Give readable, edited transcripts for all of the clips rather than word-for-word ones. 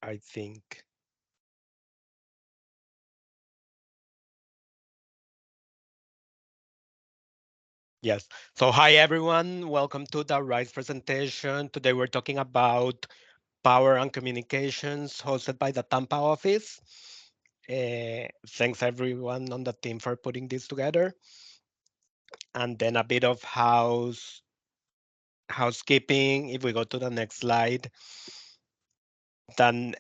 I think. Yes. So hi everyone, welcome to the RISE presentation. Today we're talking about power and communications hosted by the Tampa office. Thanks everyone on the team for putting this together. And then a bit of housekeeping. If we go to the next slide, then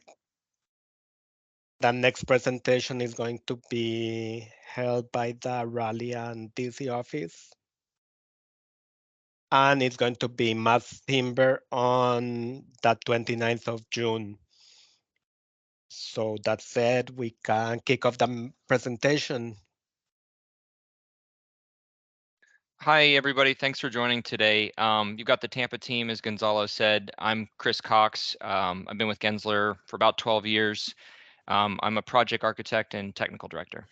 the next presentation is going to be held by the Raleigh and DC office. And it's going to be mass timber on the 29th of June. So that said, we can kick off the presentation. Hi, everybody. Thanks for joining today. You've got the Tampa team, as Gonzalo said. I'm Chris Cox. I've been with Gensler for about 12 years. I'm a project architect and technical director.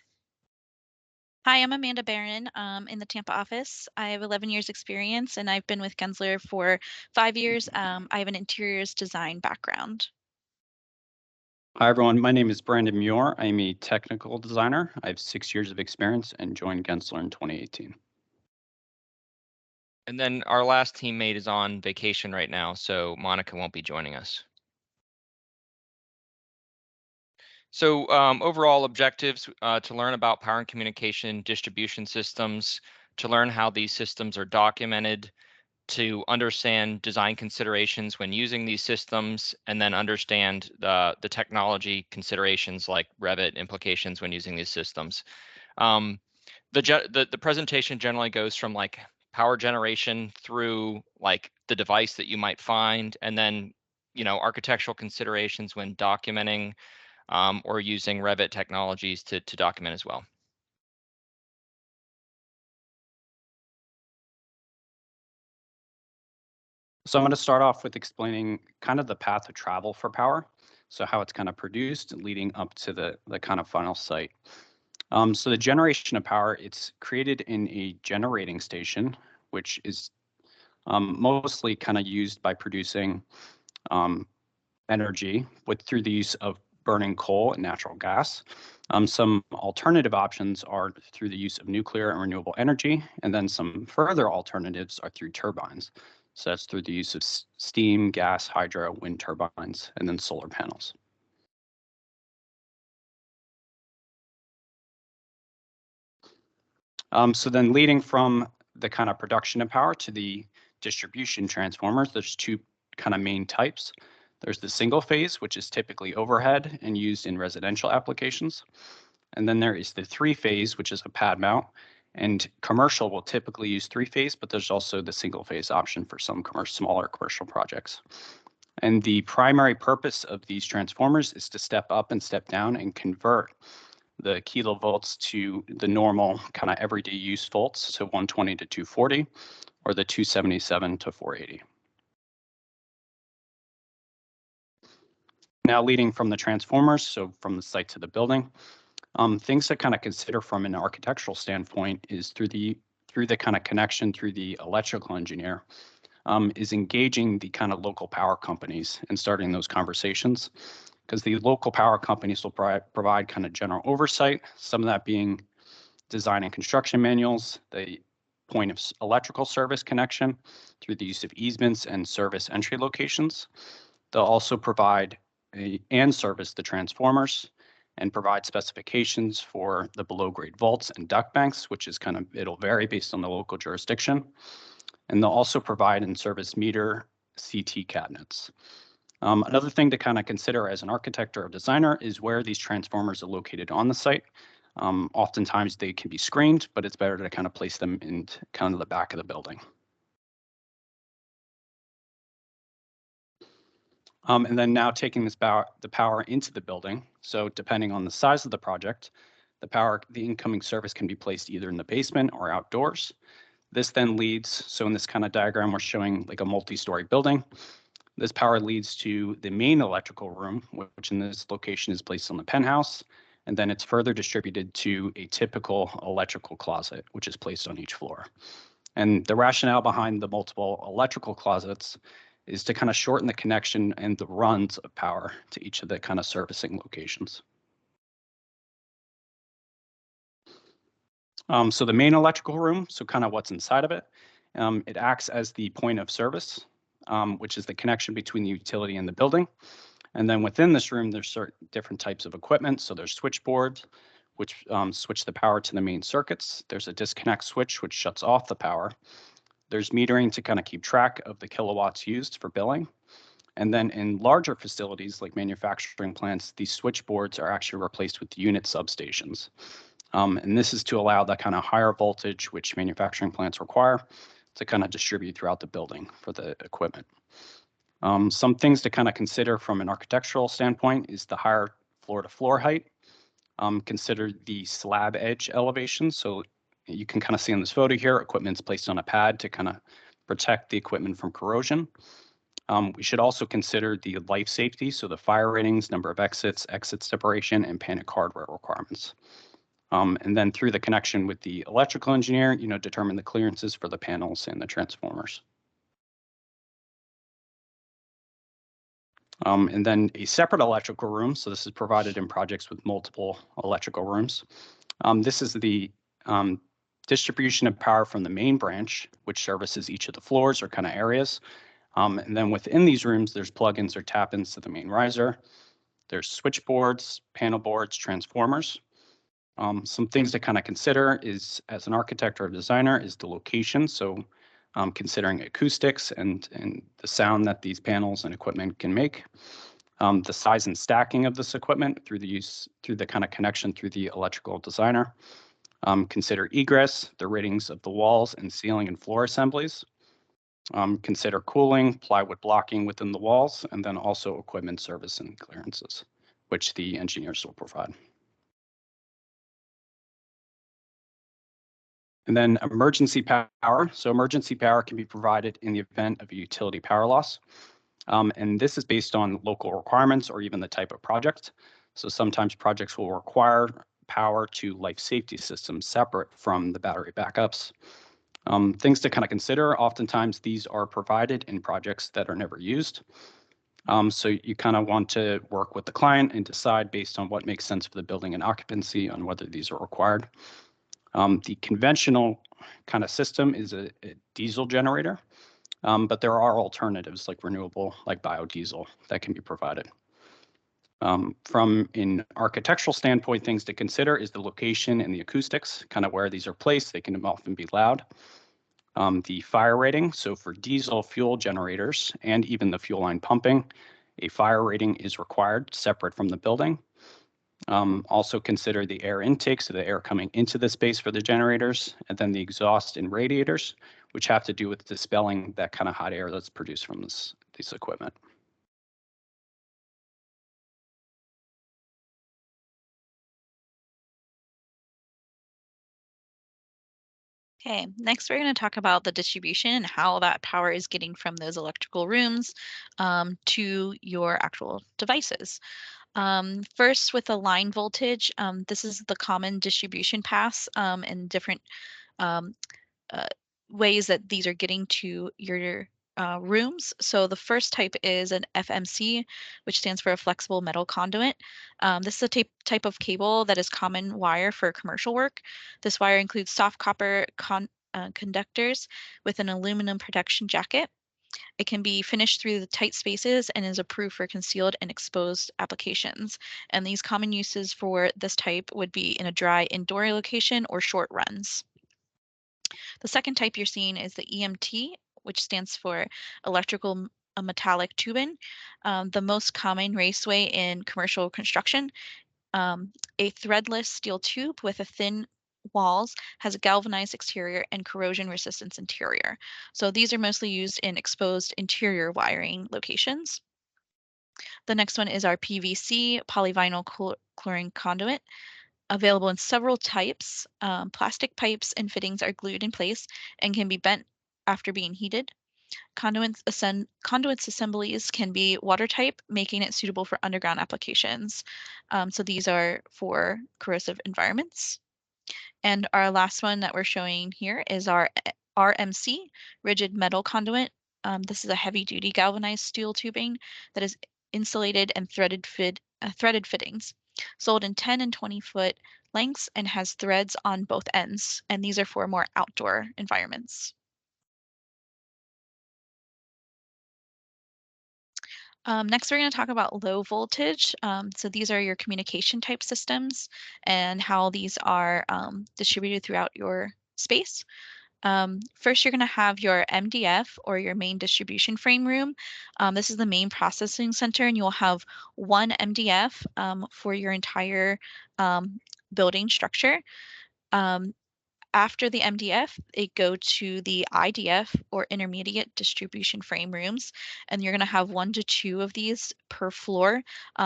Hi, I'm Amanda Barron in the Tampa office. I have 11 years experience and I've been with Gensler for 5 years. I have an interiors design background. Hi, everyone. My name is Brandon Muir. I'm a technical designer. I have 6 years of experience and joined Gensler in 2018. And then our last teammate is on vacation right now, so Monica won't be joining us. So overall objectives to learn about power and communication distribution systems, to learn how these systems are documented, to understand design considerations when using these systems, and then understand the technology considerations like Revit implications when using these systems. The presentation generally goes from like power generation through like the device that you might find, and then architectural considerations when documenting or using Revit technologies to document as well. So I'm going to start off with explaining kind of the path of travel for power. So how it's kind of produced leading up to the kind of final site. So the generation of power, it's created in a generating station, which is mostly kind of used by producing energy through the use of burning coal and natural gas. Some alternative options are through the use of nuclear and renewable energy, and then some further alternatives are through turbines. So that's through the use of steam, gas, hydro, wind turbines, and then solar panels. So then leading from the kind of production of power to the distribution transformers, there's two kind of main types. There's the single phase, which is typically overhead and used in residential applications. And then there is the three phase, which is a pad mount. And commercial will typically use three phase, but there's also the single phase option for some smaller commercial projects. And the primary purpose of these transformers is to step up and step down and convert the kilovolts to the normal kind of everyday use volts, so 120 to 240, or the 277 to 480. Now leading from the transformers, so from the site to the building, things to kind of consider from an architectural standpoint is through the kind of connection through the electrical engineer, is engaging the kind of local power companies and starting those conversations, because the local power companies will provide kind of general oversight, some of that being design and construction manuals, the point of electrical service connection through the use of easements and service entry locations. They'll also provide and service the transformers and provide specifications for the below grade vaults and duct banks, which is kind of, it'll vary based on the local jurisdiction. And they'll also provide and service meter CT cabinets. Another thing to kind of consider as an architect or a designer is where these transformers are located on the site. Oftentimes they can be screened, but it's better to kind of place them in kind of the back of the building. And then now taking the power into the building. So depending on the size of the project, the incoming service can be placed either in the basement or outdoors. This then leads, so in this kind of diagram, we're showing like a multi-story building. This power leads to the main electrical room, which in this location is placed on the penthouse. And then it's further distributed to a typical electrical closet, which is placed on each floor. And the rationale behind the multiple electrical closets is to kind of shorten the connection and the runs of power to each of the kind of servicing locations. So the main electrical room, so kind of what's inside of it, it acts as the point of service, which is the connection between the utility and the building. And then within this room, there's certain different types of equipment. So there's switchboards, which switch the power to the main circuits. There's a disconnect switch, which shuts off the power. There's metering to kind of keep track of the kilowatts used for billing. And then in larger facilities like manufacturing plants, these switchboards are actually replaced with unit substations. And this is to allow that kind of higher voltage, which manufacturing plants require, to kind of distribute throughout the building for the equipment. Some things to kind of consider from an architectural standpoint is the higher floor-to-floor height. Consider the slab edge elevation. So you can kind of see in this photo here, equipment's placed on a pad to kind of protect the equipment from corrosion. We should also consider the life safety, so the fire ratings, number of exits, exit separation, and panic hardware requirements. And then through the connection with the electrical engineer, determine the clearances for the panels and the transformers. And then a separate electrical room. So this is provided in projects with multiple electrical rooms. This is the distribution of power from the main branch, which services each of the floors or kind of areas. And then within these rooms, there's plugins or tap-ins to the main riser. There's switchboards, panel boards, transformers. Some things to kind of consider is, as an architect or a designer, is the location. So considering acoustics and the sound that these panels and equipment can make. The size and stacking of this equipment through the kind of connection through the electrical designer. Consider egress, the ratings of the walls and ceiling and floor assemblies. Consider cooling, plywood blocking within the walls, and then also equipment service and clearances, which the engineers will provide. And then emergency power. So emergency power can be provided in the event of a utility power loss. And this is based on local requirements or even the type of project. So sometimes projects will require power to life safety systems separate from the battery backups. Things to kind of consider, oftentimes these are provided in projects that are never used. So you kind of want to work with the client and decide based on what makes sense for the building and occupancy on whether these are required. The conventional kind of system is a diesel generator, but there are alternatives like renewable, like biodiesel, that can be provided. From an architectural standpoint, things to consider is the location and the acoustics, kind of where these are placed. They can often be loud. The fire rating, so for diesel fuel generators and even the fuel line pumping, a fire rating is required separate from the building. Also consider the air intake, so the air coming into the space for the generators, and then the exhaust and radiators, which have to do with dispelling that kind of hot air that's produced from this equipment. Okay, next we're going to talk about the distribution and how that power is getting from those electrical rooms to your actual devices. First, with the line voltage, this is the common distribution paths and different ways that these are getting to your rooms. So the first type is an FMC, which stands for a flexible metal conduit. This is a type of cable that is common wire for commercial work. This wire includes soft copper conductors with an aluminum protection jacket. It can be finished through the tight spaces and is approved for concealed and exposed applications. And these common uses for this type would be in a dry indoor location or short runs. The second type you're seeing is the EMT, which stands for electrical metallic tubing. The most common raceway in commercial construction. A threadless steel tube with a thin walls has a galvanized exterior and corrosion resistance interior. So these are mostly used in exposed interior wiring locations. The next one is our PVC, polyvinyl chlorine conduit. Available in several types. Plastic pipes and fittings are glued in place and can be bent after being heated. Conduits assemblies can be water type, making it suitable for underground applications. So these are for corrosive environments. And our last one that we're showing here is our RMC, rigid metal conduit. This is a heavy-duty galvanized steel tubing that is insulated and threaded fittings, sold in 10 and 20-foot lengths and has threads on both ends. And these are for more outdoor environments. Next, we're going to talk about low voltage. So these are your communication type systems and how these are distributed throughout your space. First, you're going to have your MDF or your main distribution frame room. This is the main processing center, and you'll have one MDF for your entire building structure. After the MDF, they go to the IDF or intermediate distribution frame rooms, and you're going to have 1 to 2 of these per floor,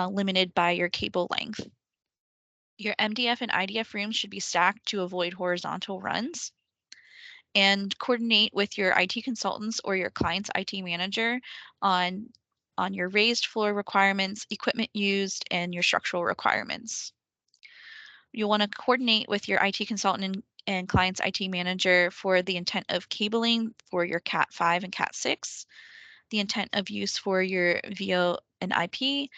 limited by your cable length. Your MDF and IDF rooms should be stacked to avoid horizontal runs. And coordinate with your IT consultants or your client's IT manager on your raised floor requirements, equipment used, and your structural requirements. You'll want to coordinate with your IT consultant and client's IT manager for the intent of cabling for your Cat 5 and Cat 6, the intent of use for your VO and IP,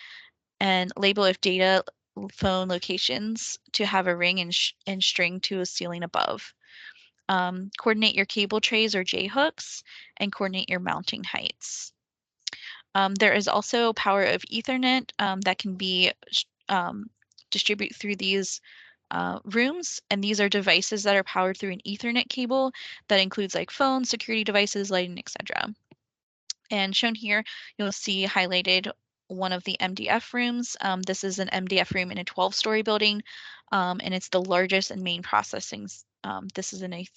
and label if data phone locations to have a ring and string to a ceiling above. Coordinate your cable trays or J-hooks, and coordinate your mounting heights. There is also power of Ethernet that can be distributed through these rooms, and these are devices that are powered through an Ethernet cable that includes like phones, security devices, lighting, etc. And shown here, you'll see highlighted one of the MDF rooms. This is an MDF room in a 12-story building, and it's the largest and main processing. This is in a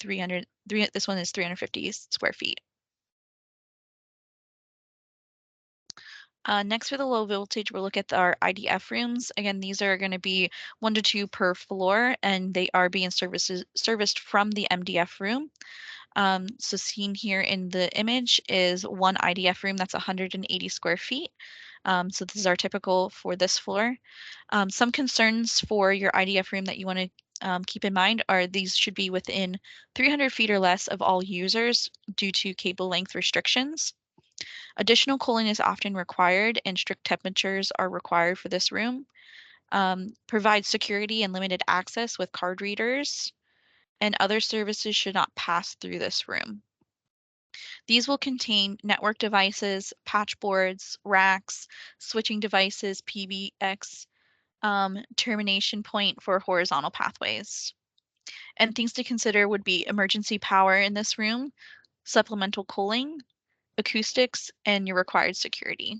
this one is 350 square feet. Next, for the low voltage, we'll look at our IDF rooms. Again, these are going to be 1 to 2 per floor, and they are being serviced from the MDF room. So seen here in the image is one IDF room that's 180 square feet. So this is our typical for this floor. Some concerns for your IDF room that you want to keep in mind are these should be within 300 feet or less of all users due to cable length restrictions. Additional cooling is often required, and strict temperatures are required for this room. Provide security and limited access with card readers, and other services should not pass through this room. These will contain network devices, patch boards, racks, switching devices, PBX, termination point for horizontal pathways. And things to consider would be emergency power in this room, supplemental cooling, acoustics, and your required security.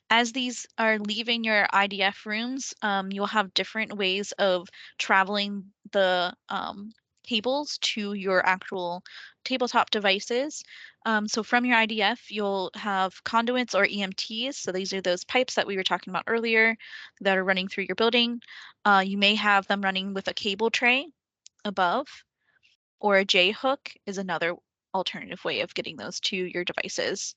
As these are leaving your IDF rooms, you'll have different ways of traveling the cables to your actual tabletop devices. So from your IDF, you'll have conduits or EMTs. So these are those pipes that we were talking about earlier that are running through your building. You may have them running with a cable tray above, or a J-hook is another alternative way of getting those to your devices.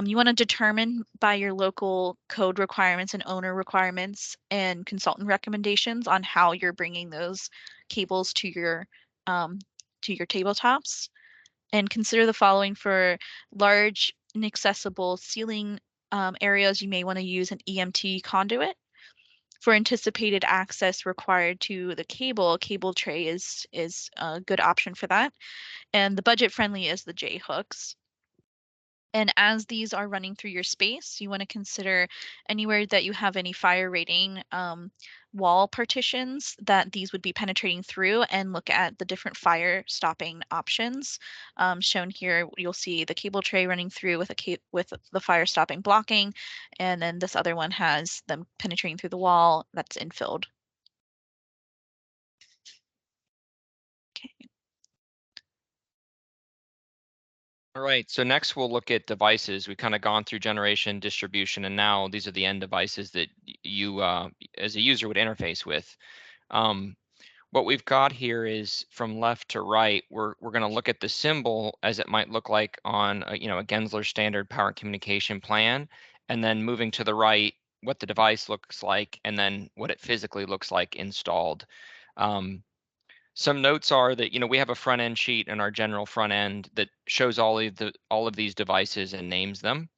You want to determine by your local code requirements and owner requirements and consultant recommendations on how you're bringing those cables to your tabletops, and consider the following for large inaccessible ceiling areas. You may want to use an EMT conduit. For anticipated access required to the cable, a cable tray is a good option for that. And the budget friendly is the J-hooks. And as these are running through your space, you want to consider anywhere that you have any fire rating wall partitions that these would be penetrating through, and look at the different fire stopping options. Shown here, you'll see the cable tray running through with the fire stopping blocking, and then this other one has them penetrating through the wall that's infilled. Okay. All right, so next we'll look at devices. We've kind of gone through generation, distribution, and now these are the end devices that you, as a user, would interface with. What we've got here is from left to right, we're going to look at the symbol as it might look like on a Gensler standard power communication plan, and then moving to the right, what the device looks like, and then what it physically looks like installed. Some notes are that, we have a front end sheet in our general front end that shows all of these devices and names them.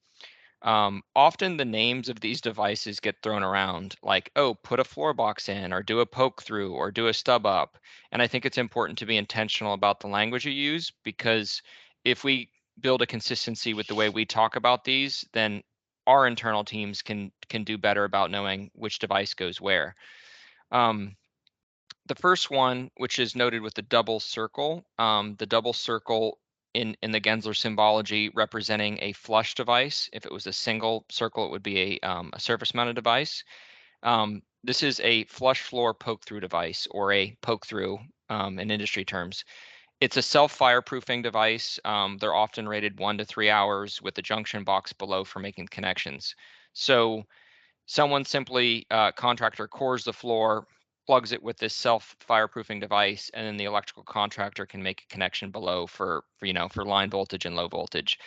Often the names of these devices get thrown around, like, oh, put a floor box in, or do a poke through, or do a stub up. And I think it's important to be intentional about the language you use, because if we build a consistency with the way we talk about these, then our internal teams can do better about knowing which device goes where. The first one, which is noted with the double circle in the Gensler symbology representing a flush device. If it was a single circle, it would be a surface mounted device. This is a flush floor poke through device, or a poke through in industry terms. It's a self fireproofing device. They're often rated 1 to 3 hours with a junction box below for making connections. So someone simply, contractor cores the floor, plugs it with this self fireproofing device, and then the electrical contractor can make a connection below for line voltage and low voltage.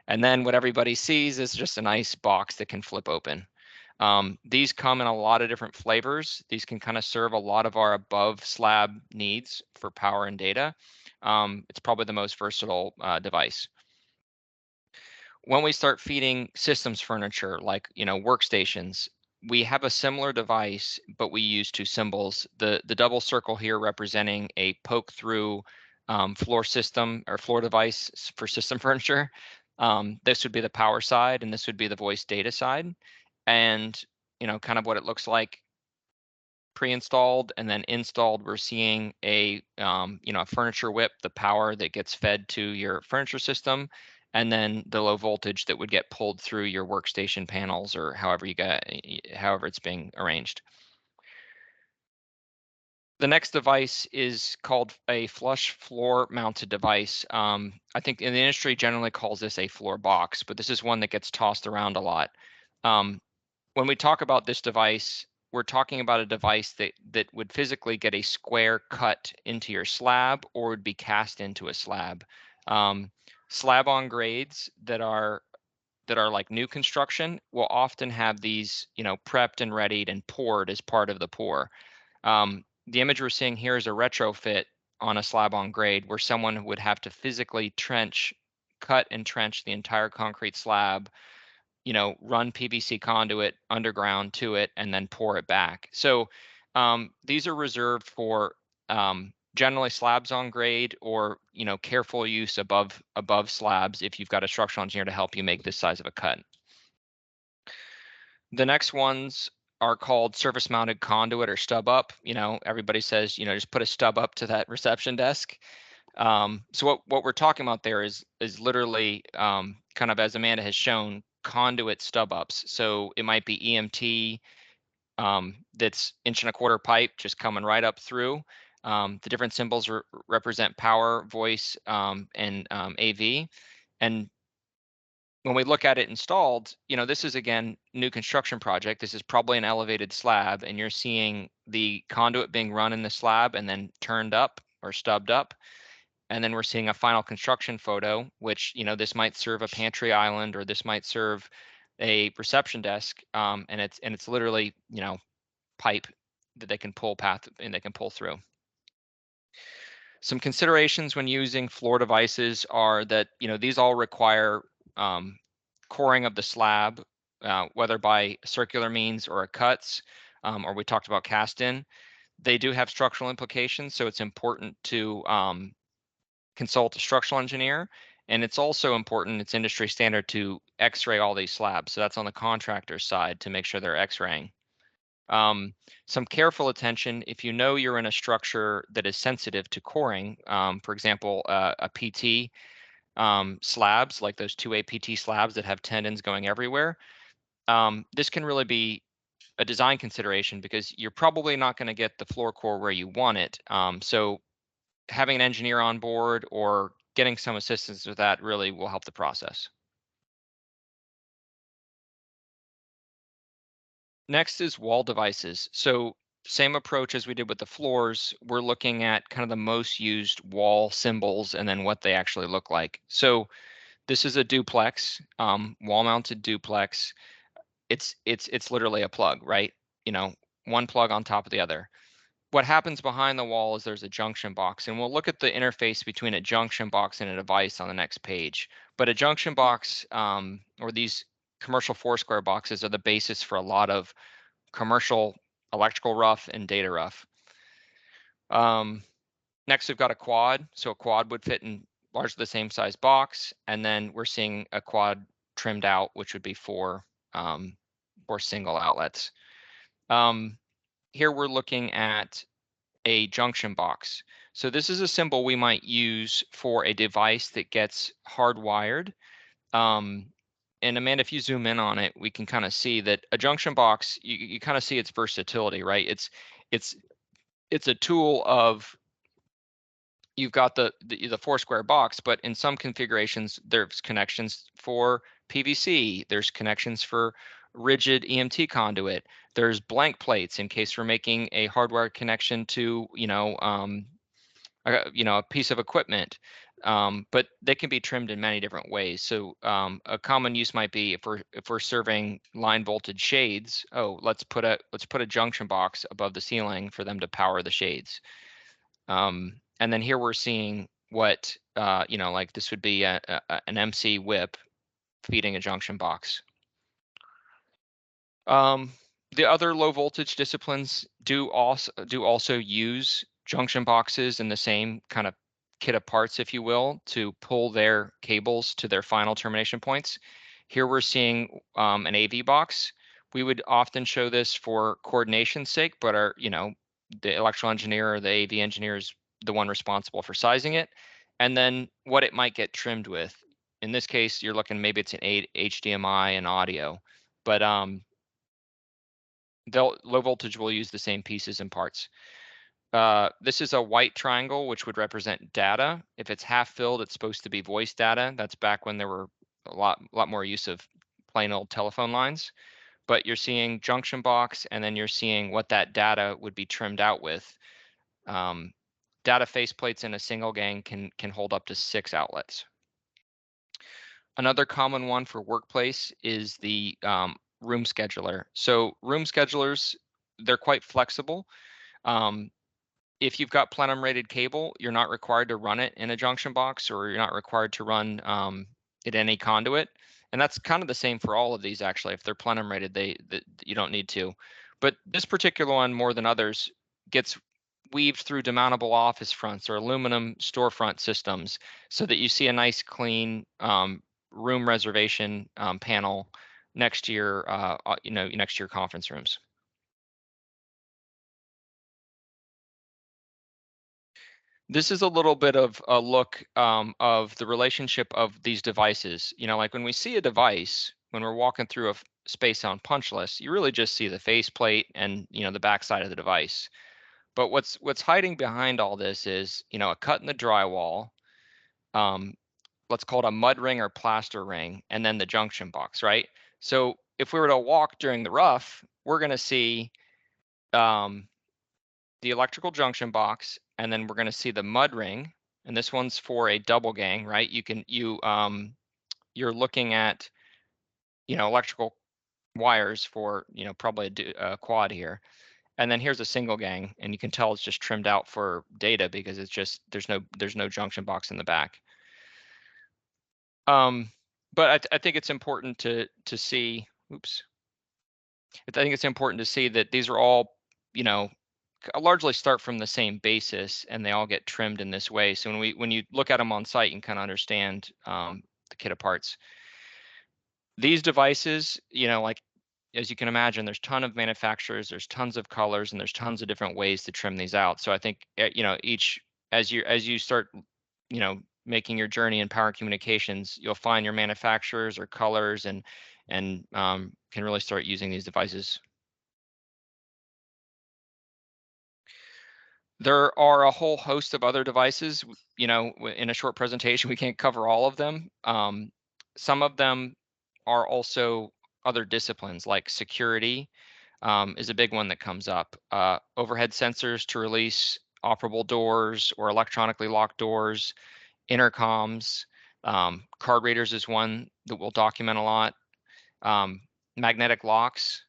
And then what everybody sees is just a nice box that can flip open. These come in a lot of different flavors. These can kind of serve a lot of our above slab needs for power and data. It's probably the most versatile device. When we start feeding systems furniture, like workstations, we have a similar device, but we use two symbols. The double circle here representing a poke through floor system or floor device for system furniture. This would be the power side, and this would be the voice data side. And kind of what it looks like pre-installed and then installed, we're seeing a furniture whip, the power that gets fed to your furniture system, and then the low voltage that would get pulled through your workstation panels, or however it's being arranged. The next device is called a flush floor mounted device. I think in the industry generally calls this a floor box, but this is one that gets tossed around a lot. When we talk about this device, we're talking about a device that would physically get a square cut into your slab, or would be cast into a slab. Slab on grades that are like new construction will often have these, prepped and readied and poured as part of the pour. The image we're seeing here is a retrofit on a slab on grade, where someone would have to physically cut and trench the entire concrete slab, run PVC conduit underground to it, and then pour it back. So these are reserved for generally slabs on grade, or careful use above slabs if you've got a structural engineer to help you make this size of a cut. The next ones are called surface mounted conduit or stub up. Everybody says, just put a stub up to that reception desk. So what we're talking about there is literally kind of, as Amanda has shown, conduit stub ups. So it might be EMT that's 1.25" pipe just coming right up through. The different symbols represent power, voice, and AV. And when we look at it installed, this is, again, new construction project. This is probably an elevated slab, and you're seeing the conduit being run in the slab and then turned up or stubbed up. And then we're seeing a final construction photo, which, this might serve a pantry island, or this might serve a reception desk. And it's literally, pipe that they can pull through. Some considerations when using floor devices are that, these all require coring of the slab, whether by circular means or cuts, or we talked about cast in. They do have structural implications, so it's important to consult a structural engineer. And it's also important, it's industry standard, to x-ray all these slabs. So that's on the contractor side, to make sure they're x-raying. Some careful attention if you're in a structure that is sensitive to coring, for example, a PT slabs, like those 2A PT slabs that have tendons going everywhere. This can really be a design consideration, because you're probably not going to get the floor core where you want it. So having an engineer on board or getting some assistance with that really will help the process. Next is wall devices. So same approach as we did with the floors, we're looking at kind of the most used wall symbols and then what they actually look like. So this is a duplex, wall-mounted duplex. It's literally a plug, right? One plug on top of the other. what happens behind the wall is there's a junction box, and we'll look at the interface between a junction box and a device on the next page. But a junction box, or these commercial Foursquare boxes, are the basis for a lot of commercial electrical rough and data rough. Next, we've got a quad. So a quad would fit in largely the same size box, and then we're seeing a quad trimmed out, which would be for single outlets. Here we're looking at a junction box. So this is a symbol we might use for a device that gets hardwired. And Amanda, if you zoom in on it, we can kind of see that a junction box, you kind of see its versatility, right? It's a tool of, you've got the Foursquare box, but in some configurations, there's connections for PVC, there's connections for rigid EMT conduit, there's blank plates in case we're making a hardwired connection to, a piece of equipment. But they can be trimmed in many different ways. So a common use might be if we're serving line voltage shades. Oh, let's put a junction box above the ceiling for them to power the shades. And then here we're seeing what like this would be an MC whip feeding a junction box. The other low voltage disciplines do also use junction boxes in the same kind of kit of parts, if you will, to pull their cables to their final termination points. Here we're seeing an AV box. We would often show this for coordination's sake, but the electrical engineer or the AV engineer is the one responsible for sizing it, and then what it might get trimmed with. In this case, you're looking, maybe it's an HDMI and audio, but low voltage will use the same pieces and parts. This is a white triangle, which would represent data. If it's half filled, it's supposed to be voice data. That's back when there were a lot more use of plain old telephone lines. But you're seeing junction box, and then you're seeing what that data would be trimmed out with. Data faceplates in a single gang can hold up to 6 outlets. Another common one for workplace is the room scheduler. So room schedulers, they're quite flexible. If you've got plenum rated cable, you're not required to run it in a junction box, or you're not required to run it in any conduit. And that's kind of the same for all of these, actually. If they're plenum rated, you don't need to. But this particular one, more than others, gets weaved through demountable office fronts or aluminum storefront systems, so that you see a nice clean room reservation panel next to your next to your conference rooms. This is a little bit of a look of the relationship of these devices. Like when we see a device, when we're walking through a space sound punch list, you really just see the faceplate and the backside of the device. But what's hiding behind all this is a cut in the drywall. Let's call it a mud ring or plaster ring, and then the junction box, right? So if we were to walk during the rough, we're going to see the electrical junction box, and then we're going to see the mud ring, and this one's for a double gang, right? You're looking at electrical wires for probably a quad here, and then here's a single gang, and you can tell it's just trimmed out for data because it's just there's no junction box in the back. But I think it's important to see. Oops. I think it's important to see that these are all largely start from the same basis, and they all get trimmed in this way. So when you look at them on site, you can kind of understand the kit of parts. These devices, like as you can imagine, there's a ton of manufacturers, there's tons of colors, and there's tons of different ways to trim these out. So I think each as you start making your journey in power communications, you'll find your manufacturers or colors and can really start using these devices. There are a whole host of other devices. In a short presentation, we can't cover all of them. Some of them are also other disciplines, like security is a big one that comes up. Overhead sensors to release operable doors or electronically locked doors, intercoms, card readers is one that we'll document a lot. Magnetic locks,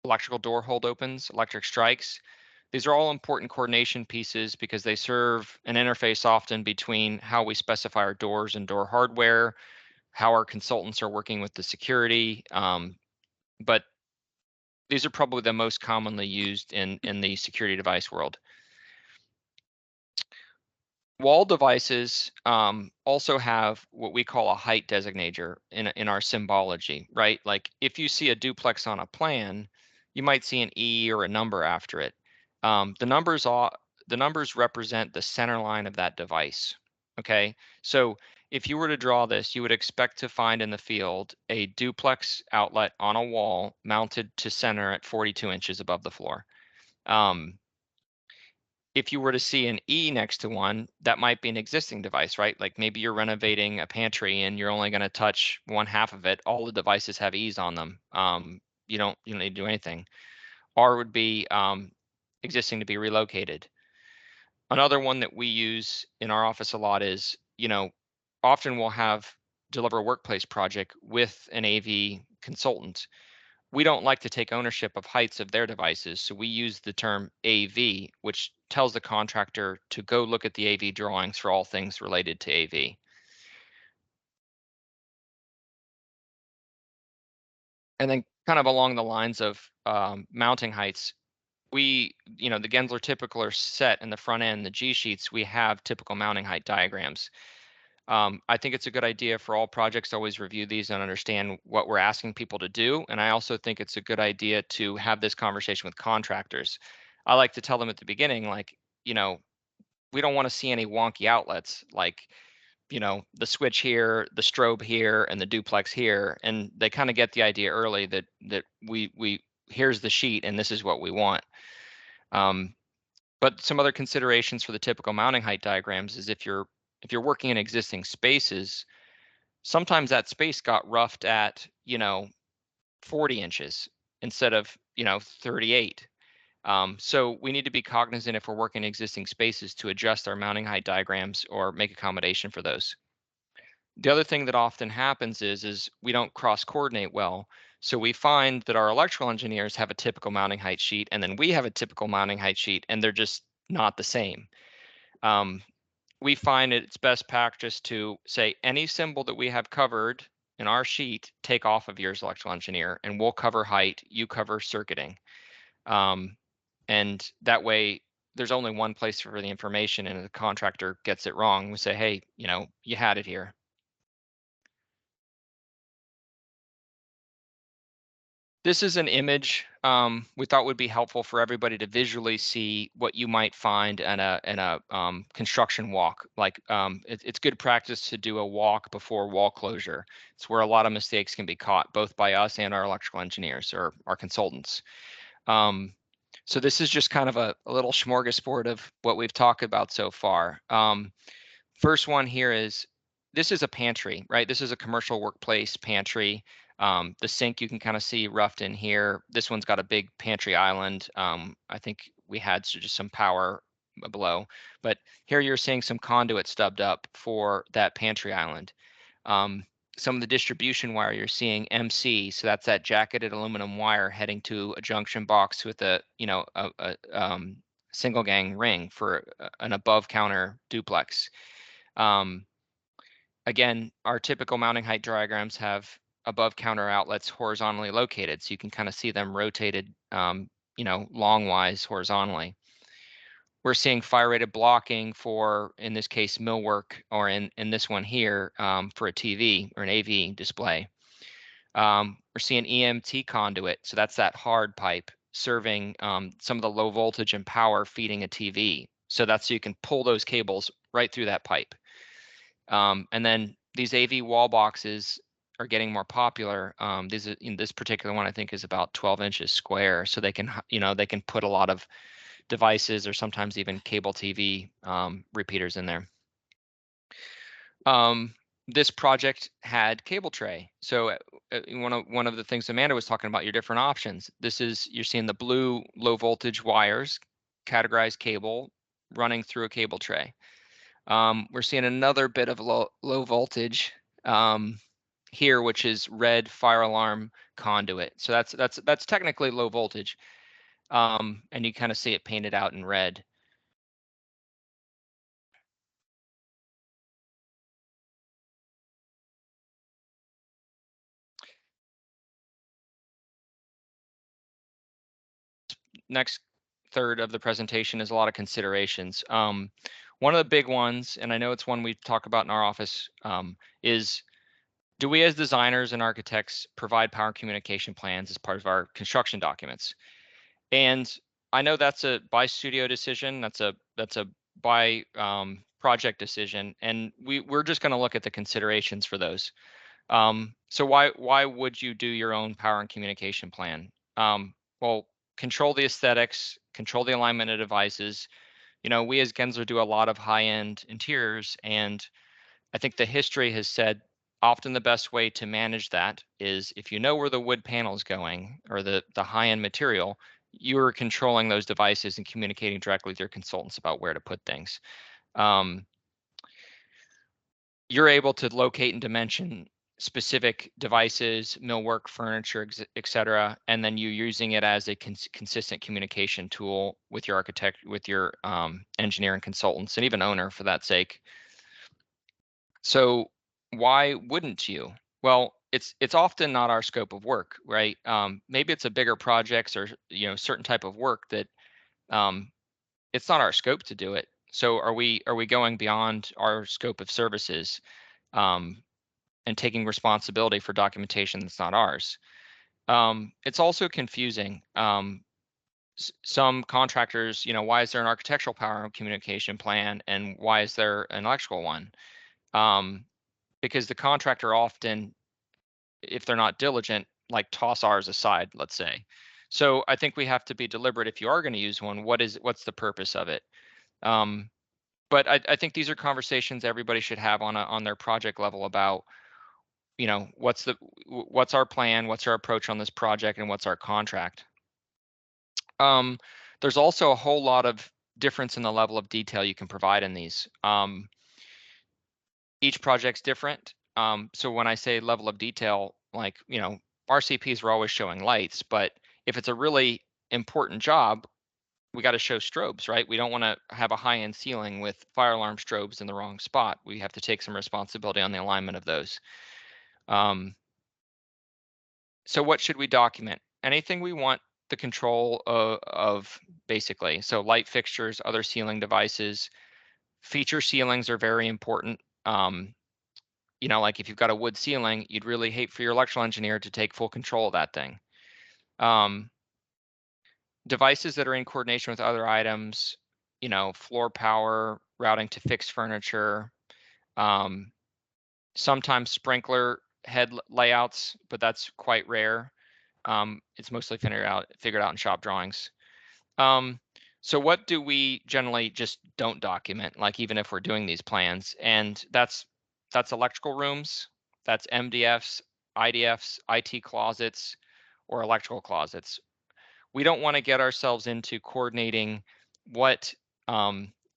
electrical door hold opens, electric strikes. These are all important coordination pieces because they serve an interface often between how we specify our doors and door hardware, how our consultants are working with the security. But these are probably the most commonly used in the security device world. Wall devices also have what we call a height designator in our symbology, right? Like if you see a duplex on a plan, you might see an E or a number after it. The numbers represent the center line of that device. Okay, so if you were to draw this, you would expect to find in the field a duplex outlet on a wall mounted to center at 42 inches above the floor. If you were to see an E next to one, that might be an existing device, right? Like maybe you're renovating a pantry and you're only going to touch one half of it. All the devices have E's on them. You don't need to do anything. R would be existing to be relocated. Another one that we use in our office a lot is, often we'll deliver a workplace project with an AV consultant. We don't like to take ownership of heights of their devices, so we use the term AV, which tells the contractor to go look at the AV drawings for all things related to AV. And then kind of along the lines of mounting heights, the Gensler typical set in the front end, the G sheets, we have typical mounting height diagrams. I think it's a good idea for all projects to always review these and understand what we're asking people to do. And I also think it's a good idea to have this conversation with contractors. I like to tell them at the beginning, like, we don't want to see any wonky outlets, like, the switch here, the strobe here, and the duplex here. And they kind of get the idea early that we here's the sheet and this is what we want. But some other considerations for the typical mounting height diagrams is if you're working in existing spaces, sometimes that space got roughed at 40 inches instead of 38. So we need to be cognizant if we're working in existing spaces to adjust our mounting height diagrams or make accommodation for those. The other thing that often happens is we don't cross coordinate well. So we find that our electrical engineers have a typical mounting height sheet, and then we have a typical mounting height sheet, and they're just not the same. We find it's best practice to say any symbol that we have covered in our sheet, take off of yours, electrical engineer, and we'll cover height, you cover circuiting. And that way there's only one place for the information, and if the contractor gets it wrong, we say, hey, you had it here. This is an image we thought would be helpful for everybody to visually see what you might find in a construction walk. Like it's good practice to do a walk before wall closure. It's where a lot of mistakes can be caught, both by us and our electrical engineers or our consultants. So this is just kind of a little smorgasbord of what we've talked about so far. First one here is, this is a pantry, right? This is a commercial workplace pantry. The sink you can kind of see roughed in here. This one's got a big pantry island. I think we had just some power below, but here you're seeing some conduit stubbed up for that pantry island. Some of the distribution wire you're seeing MC, so that's that jacketed aluminum wire heading to a junction box with a single gang ring for an above counter duplex. Again, our typical mounting height diagrams have above counter outlets horizontally located, so you can kind of see them rotated, longwise horizontally. We're seeing fire rated blocking for, in this case, millwork, or in this one here, for a TV or an AV display. We're seeing EMT conduit, so that's that hard pipe serving some of the low voltage and power feeding a TV. So that's so you can pull those cables right through that pipe. And then these AV wall boxes are getting more popular. This particular one I think is about 12 inches square, so they can put a lot of devices or sometimes even cable TV repeaters in there. This project had cable tray. So one of the things Amanda was talking about, your different options. You're seeing the blue low voltage wires, categorized cable running through a cable tray. We're seeing another bit of low voltage here, which is red fire alarm conduit. So that's technically low voltage. and you kind of see it painted out in red. Next third of the presentation is a lot of considerations. One of the big ones, and I know it's one we talk about in our office, is do we as designers and architects provide power communication plans as part of our construction documents? And I know that's a by studio decision. That's a by project decision, and we're just going to look at the considerations for those. So why would you do your own power and communication plan? Well, control the aesthetics, control the alignment of devices. You know, we as Gensler do a lot of high-end interiors, and I think the history has said often the best way to manage that is if you know where the wood panel is going or the high-end material, you're controlling those devices and communicating directly with your consultants about where to put things. You're able to locate and dimension specific devices, millwork, furniture, et cetera, and then you're using it as a consistent communication tool with your architect, with your engineer and consultants, and even owner for that sake. So why wouldn't you? Well, it's often not our scope of work, right? Maybe it's a bigger projects or certain type of work that it's not our scope to do it. So are we going beyond our scope of services and taking responsibility for documentation that's not ours? It's also confusing. Some contractors, why is there an architectural power communication plan and why is there an electrical one? Because the contractor often, if they're not diligent, like toss ours aside, let's say. So I think we have to be deliberate. If you are going to use one, what's the purpose of it? But I think these are conversations everybody should have on their project level about, what's our plan, what's our approach on this project, and what's our contract. There's also a whole lot of difference in the level of detail you can provide in these. Each project's different. So when I say level of detail, like, RCPs are always showing lights, but if it's a really important job, we got to show strobes, right? We don't want to have a high-end ceiling with fire alarm strobes in the wrong spot. We have to take some responsibility on the alignment of those. So what should we document? Anything we want the control of basically. So light fixtures, other ceiling devices, feature ceilings are very important. Like if you've got a wood ceiling, you'd really hate for your electrical engineer to take full control of that thing. Devices that are in coordination with other items, floor power, routing to fixed furniture, sometimes sprinkler head layouts, but that's quite rare. It's mostly figured out in shop drawings. So what do we generally just don't document, like even if we're doing these plans? And that's electrical rooms, that's MDFs, IDFs, IT closets, or electrical closets. We don't want to get ourselves into coordinating what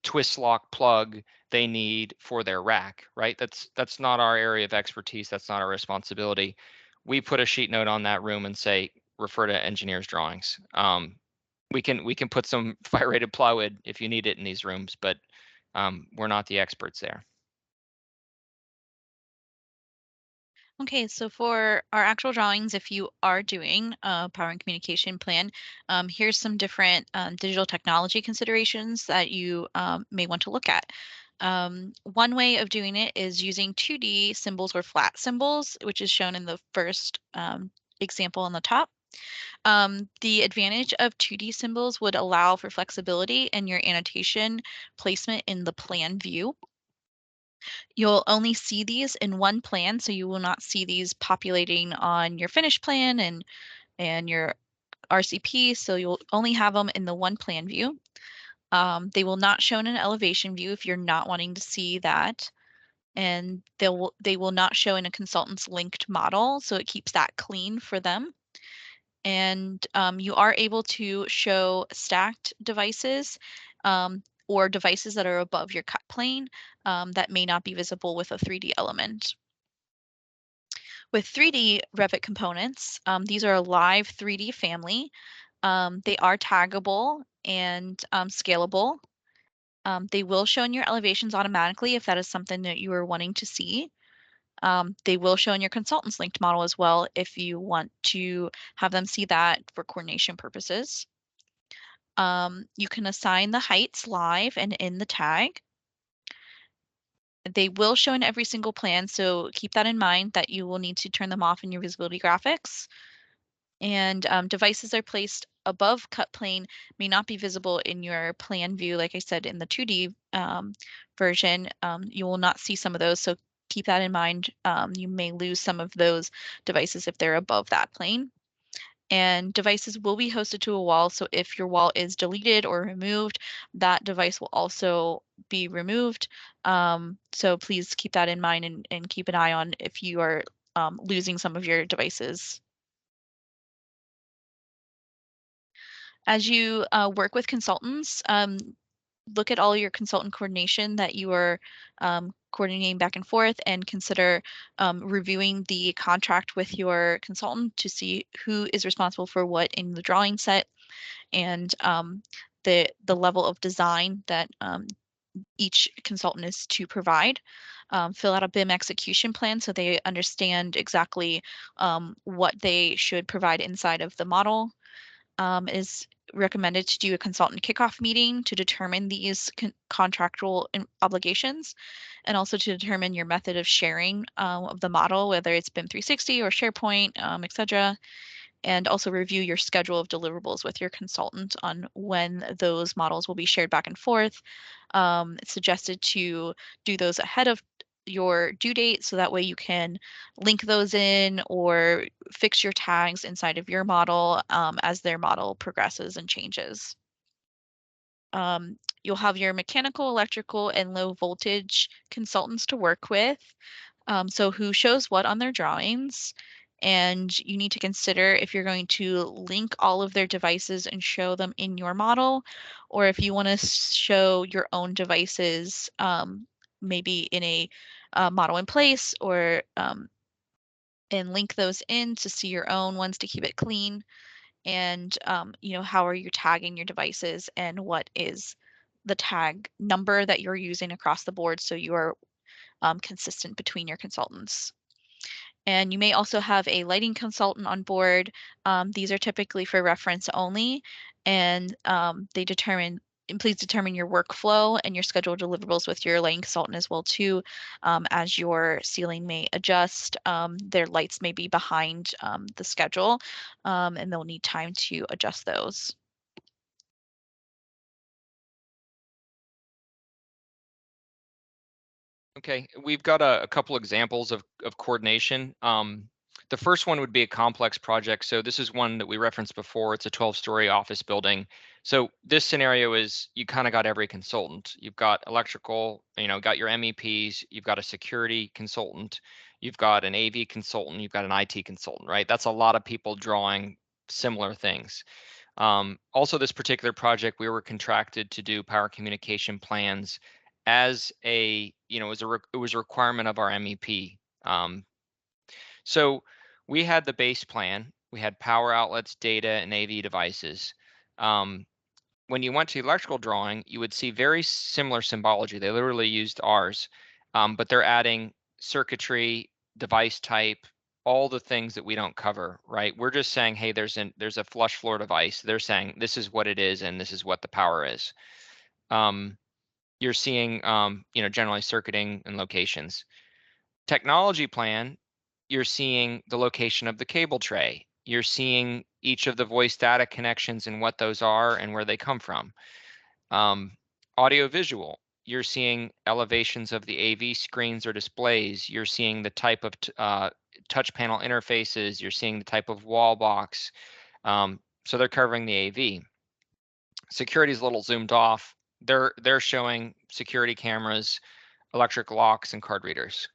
twist lock plug they need for their rack, right? That's not our area of expertise. That's not our responsibility. We put a sheet note on that room and say, refer to engineer's drawings. We can put some fire rated plywood if you need it in these rooms, but we're not the experts there. Okay, so for our actual drawings, if you are doing a power and communication plan, here's some different digital technology considerations that you may want to look at. One way of doing it is using 2D symbols or flat symbols, which is shown in the first example on the top. The advantage of 2D symbols would allow for flexibility in your annotation placement in the plan view. You'll only see these in one plan, so you will not see these populating on your finished plan and your RCP, so you'll only have them in the one plan view. They will not show in an elevation view if you're not wanting to see that, and they will not show in a consultant's linked model, so it keeps that clean for them. And you are able to show stacked devices or devices that are above your cut plane that may not be visible with a 3D element. With 3D Revit components, these are a live 3D family. They are taggable and scalable. They will show in your elevations automatically if that is something that you are wanting to see. They will show in your consultants linked model as well if you want to have them see that for coordination purposes. You can assign the heights live and in the tag. They will show in every single plan, so keep that in mind that you will need to turn them off in your visibility graphics. And devices are placed above cut plane may not be visible in your plan view. Like I said, in the 2D version, you will not see some of those, so keep that in mind. You may lose some of those devices if they're above that plane. And devices will be hosted to a wall, so if your wall is deleted or removed, that device will also be removed. So please keep that in mind and keep an eye on if you are losing some of your devices. As you work with consultants, look at all your consultant coordination that you are coordinating back and forth, and consider reviewing the contract with your consultant to see who is responsible for what in the drawing set, and the level of design that each consultant is to provide. Fill out a BIM execution plan so they understand exactly what they should provide inside of the model. Is recommended to do a consultant kickoff meeting to determine these contractual obligations, and also to determine your method of sharing of the model, whether it's BIM 360 or SharePoint, etc. And also review your schedule of deliverables with your consultant on when those models will be shared back and forth. It's suggested to do those ahead of your due date, so that way you can link those in or fix your tags inside of your model as their model progresses and changes. You'll have your mechanical, electrical, and low voltage consultants to work with. So who shows what on their drawings, and you need to consider if you're going to link all of their devices and show them in your model, or if you want to show your own devices maybe in a model in place, or and link those in to see your own ones to keep it clean. And how are you tagging your devices, and what is the tag number that you're using across the board, so you are consistent between your consultants. And you may also have a lighting consultant on board. These are typically for reference only, and please determine your workflow and your scheduled deliverables with your lighting consultant as well too, as your ceiling may adjust. Their lights may be behind the schedule, and they'll need time to adjust those. Okay, we've got a couple examples of coordination. The first one would be a complex project. So this is one that we referenced before. It's a 12-story office building. So this scenario is you kind of got every consultant. You've got electrical, got your MEPs, you've got a security consultant, you've got an AV consultant, you've got an IT consultant, right? That's a lot of people drawing similar things. Also, this particular project, we were contracted to do power communication plans as it was a requirement of our MEP. So we had the base plan, we had power outlets, data, and AV devices. When you went to electrical drawing, you would see very similar symbology. They literally used ours, but they're adding circuitry, device type, all the things that we don't cover, right? We're just saying, hey, there's a flush floor device. They're saying this is what it is and this is what the power is. You're seeing, generally circuiting and locations. Technology plan, you're seeing the location of the cable tray. You're seeing each of the voice data connections and what those are and where they come from. Audio visual, you're seeing elevations of the AV screens or displays. You're seeing the type of touch panel interfaces. You're seeing the type of wall box. So they're covering the AV. Security is a little zoomed off. They're showing security cameras, electric locks, and card readers.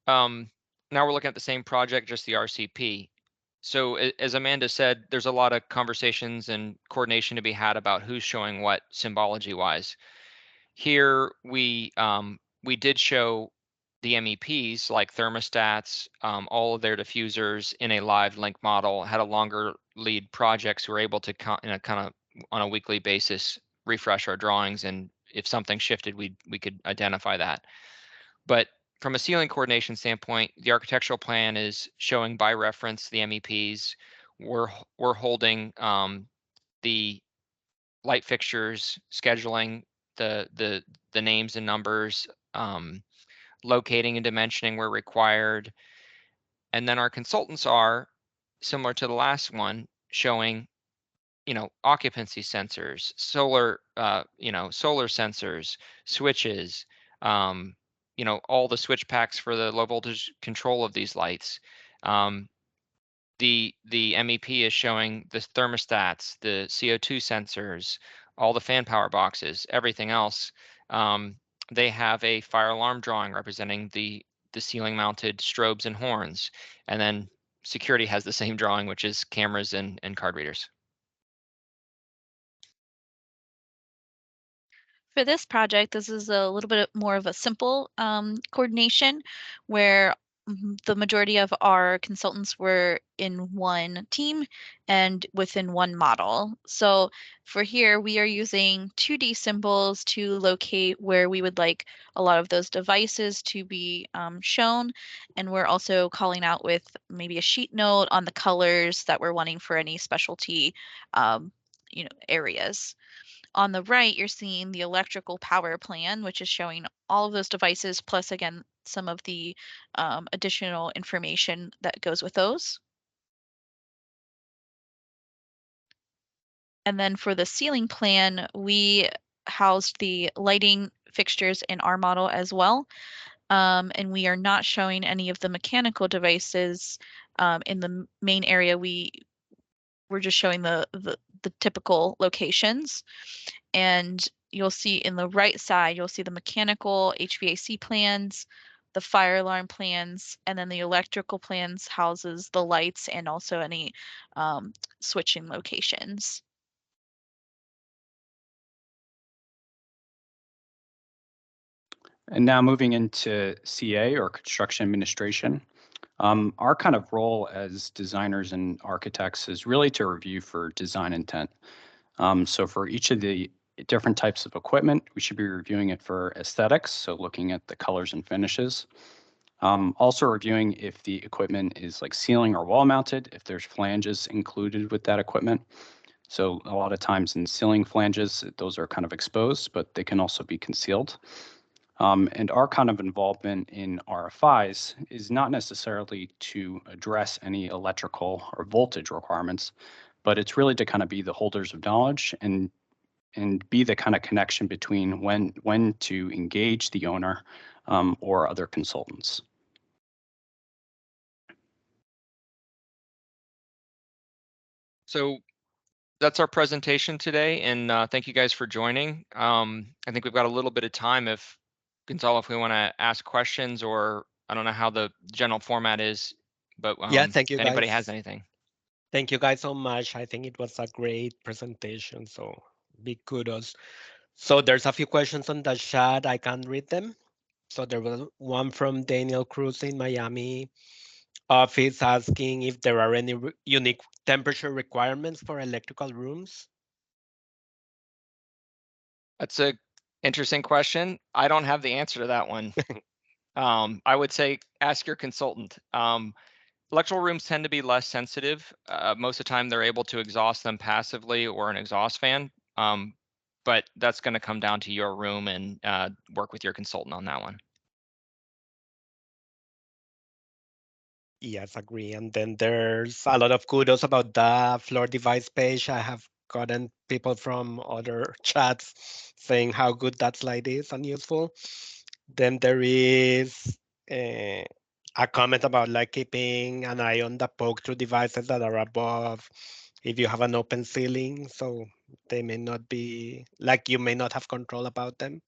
Now we're looking at the same project, just the RCP. So as Amanda said, there's a lot of conversations and coordination to be had about who's showing what symbology wise. Here we did show the MEPs like thermostats, all of their diffusers in a live link model had a longer lead projects. We're able to kind of on a weekly basis refresh our drawings, and if something shifted, we could identify that. But from a ceiling coordination standpoint, the architectural plan is showing by reference the MEPs. We're holding the light fixtures, scheduling the names and numbers, locating and dimensioning where required. And then our consultants are similar to the last one, showing, occupancy sensors, solar, solar sensors, switches, all the switch packs for the low voltage control of these lights. The MEP is showing the thermostats, the CO2 sensors, all the fan power boxes, everything else. They have a fire alarm drawing representing the ceiling mounted strobes and horns. And then security has the same drawing, which is cameras and card readers. For this project, this is a little bit more of a simple coordination where the majority of our consultants were in one team and within one model. So for here, we are using 2D symbols to locate where we would like a lot of those devices to be shown. And we're also calling out with maybe a sheet note on the colors that we're wanting for any specialty areas. On the right, you're seeing the electrical power plan, which is showing all of those devices, plus again, some of the additional information that goes with those. And then for the ceiling plan, we housed the lighting fixtures in our model as well. And we are not showing any of the mechanical devices in the main area. We're just showing the typical locations. And you'll see in the right side, you'll see the mechanical HVAC plans, the fire alarm plans, and then the electrical plans houses the lights and also any switching locations. And now moving into CA, or construction administration. Our kind of role as designers and architects is really to review for design intent. So for each of the different types of equipment, we should be reviewing it for aesthetics, so looking at the colors and finishes. Also reviewing if the equipment is like ceiling or wall mounted, if there's flanges included with that equipment. So a lot of times in ceiling flanges, those are kind of exposed, but they can also be concealed. And our kind of involvement in RFIs is not necessarily to address any electrical or voltage requirements, but it's really to kind of be the holders of knowledge and be the kind of connection between when to engage the owner or other consultants. So that's our presentation today, and thank you guys for joining. I think we've got a little bit of time if Gonzalo, if we want to ask questions, or I don't know how the general format is, but Yeah, thank you, if anybody guys. has anything. Thank you guys so much. I think it was a great presentation, so big kudos. So there's a few questions on the chat. I can read them. So there was one from Daniel Cruz in Miami office asking if there are any unique temperature requirements for electrical rooms. That's a interesting question. I don't have the answer to that one. I would say ask your consultant. Electrical rooms tend to be less sensitive. Most of the time they're able to exhaust them passively or an exhaust fan. But that's going to come down to your room and work with your consultant on that one. Yes, agree. And then there's a lot of kudos about the floor device page. I have gotten people from other chats saying how good that slide is and useful. Then there is a comment about like keeping an eye on the poke through devices that are above if you have an open ceiling, so they may not be like you may not have control about them.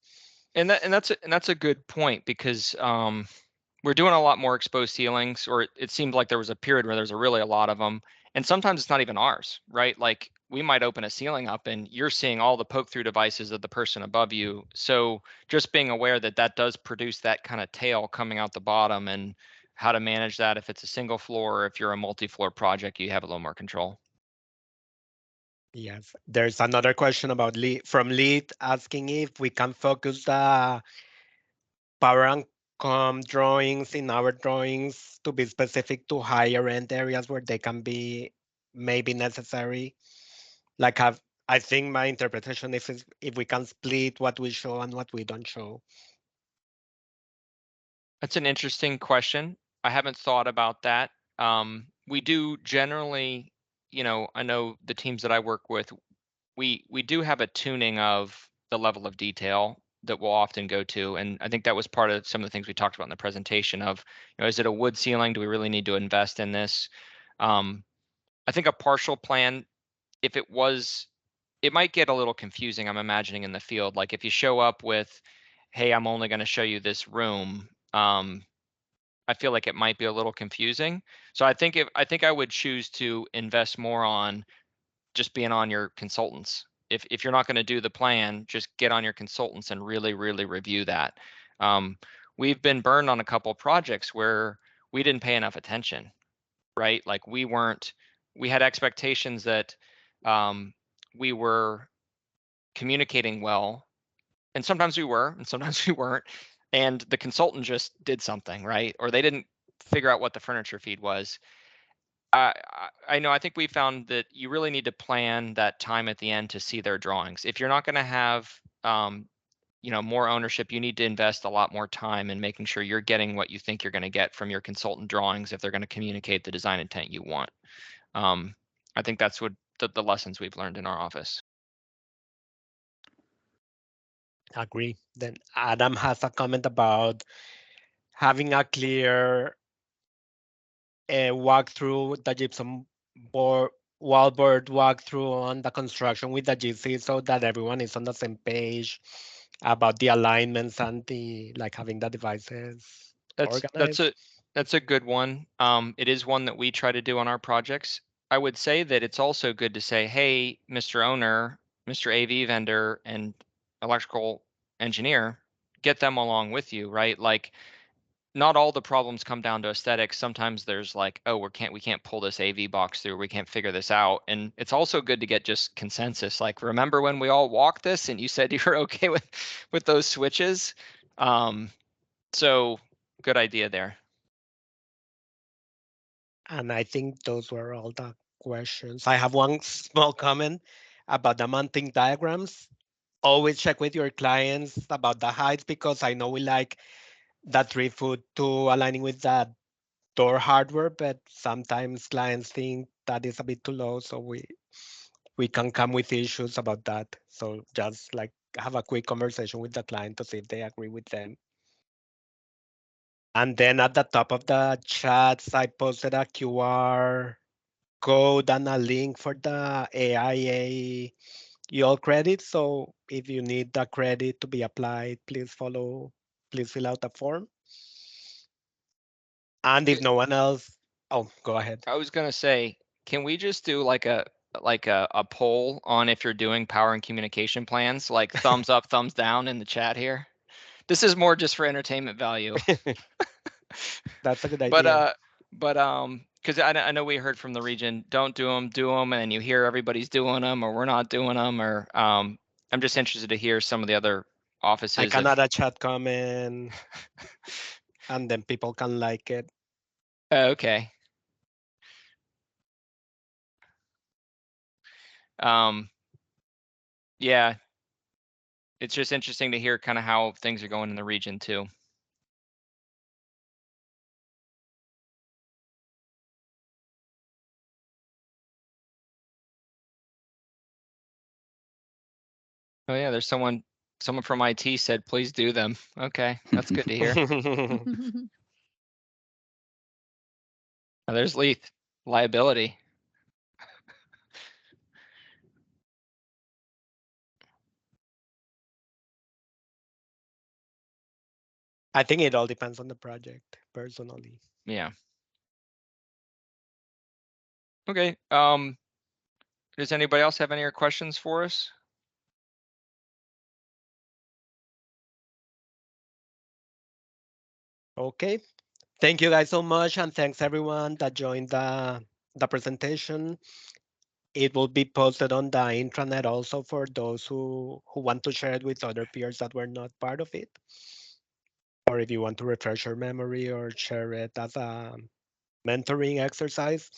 And that's a good point, because we're doing a lot more exposed ceilings, or it seemed like there was a period where there's really a lot of them, and sometimes it's not even ours, right? Like we might open a ceiling up and you're seeing all the poke through devices of the person above you. So just being aware that that does produce that kind of tail coming out the bottom, and how to manage that if it's a single floor, or if you're a multi-floor project, you have a little more control. Yes, there's another question about from Lead asking if we can focus the power and drawings in our drawings to be specific to higher end areas where they can be maybe necessary. Like I think my interpretation is if we can split what we show and what we don't show. That's an interesting question. I haven't thought about that. We do generally, I know the teams that I work with, we do have a tuning of the level of detail that we'll often go to. And I think that was part of some of the things we talked about in the presentation of, is it a wood ceiling? Do we really need to invest in this? I think a partial plan, if it might get a little confusing, I'm imagining, in the field. Like if you show up with, hey, I'm only going to show you this room, I feel like it might be a little confusing. So I think I would choose to invest more on just being on your consultants. If you're not going to do the plan, just get on your consultants and really, really review that. We've been burned on a couple of projects where we didn't pay enough attention, right? Like we had expectations that we were communicating well, and sometimes we were, and sometimes we weren't. And the consultant just did something, right? Or they didn't figure out what the furniture feed was. I know, I think we found that you really need to plan that time at the end to see their drawings. If you're not going to have, more ownership, you need to invest a lot more time in making sure you're getting what you think you're going to get from your consultant drawings if they're going to communicate the design intent you want. I think that's what the lessons we've learned in our office. Agree. Then Adam has a comment about having a clear walkthrough, the gypsum board wallboard walkthrough on the construction with the GC, so that everyone is on the same page about the alignments and the having the devices organized. That's a good one. It is one that we try to do on our projects. I would say that it's also good to say, hey, Mr. Owner, Mr. AV vendor, and electrical engineer, get them along with you, right? Like, not all the problems come down to aesthetics. Sometimes there's like, oh, we can't pull this AV box through, we can't figure this out. And it's also good to get just consensus. Like, remember when we all walked this and you said you were okay with those switches? So good idea there. And I think those were all the questions. I have one small comment about the mounting diagrams. Always check with your clients about the heights, because I know we like that 3 foot to aligning with that door hardware, but sometimes clients think that is a bit too low, so we can come with issues about that. So just have a quick conversation with the client to see if they agree with them. And then at the top of the chats, I posted a QR code and a link for the AIA YOL credit. So if you need the credit to be applied, please fill out the form. And if no one else, go ahead. I was gonna say, can we just do like a poll on if you're doing power and communication plans, like thumbs up, thumbs down in the chat here? This is more just for entertainment value. That's a good idea. But because I know we heard from the region, don't do them, and you hear everybody's doing them, or we're not doing them, or I'm just interested to hear some of the other offices. I can add a chat comment, and then people can like it. Okay. Yeah, it's just interesting to hear kind of how things are going in the region too. Oh yeah, there's someone from IT said, please do them. Okay, that's good to hear. Oh, there's Leith, liability. I think it all depends on the project, personally. Yeah. Okay. Does anybody else have any other questions for us? Okay. Thank you guys so much, and thanks everyone that joined the presentation. It will be posted on the intranet also for those who want to share it with other peers that were not part of it. Or if you want to refresh your memory or share it as a mentoring exercise.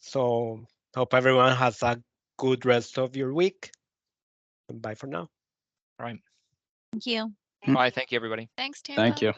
So hope everyone has a good rest of your week. And bye for now. All right. Thank you. Bye. Thank you, everybody. Thanks, Tampa. Thank you.